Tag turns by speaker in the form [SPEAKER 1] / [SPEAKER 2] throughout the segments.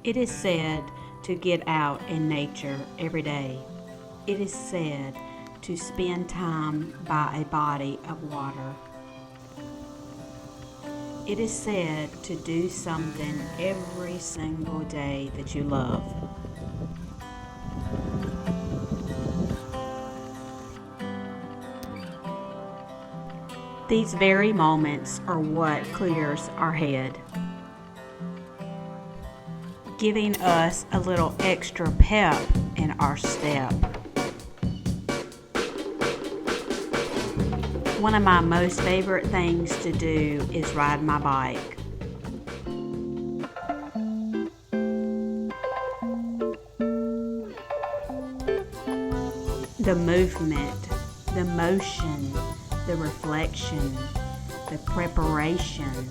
[SPEAKER 1] It is said to get out in nature every day. It is said to spend time by a body of water. It is said to do something every single day that you love. These very moments are what clears our head, giving us a little extra pep in our step. One of my most favorite things to do is ride my bike. The movement, the motion, the reflection, the preparation,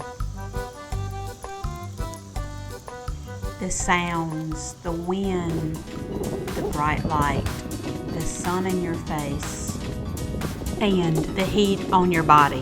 [SPEAKER 1] the sounds, the wind, the bright light, the sun in your face, and the heat on your body.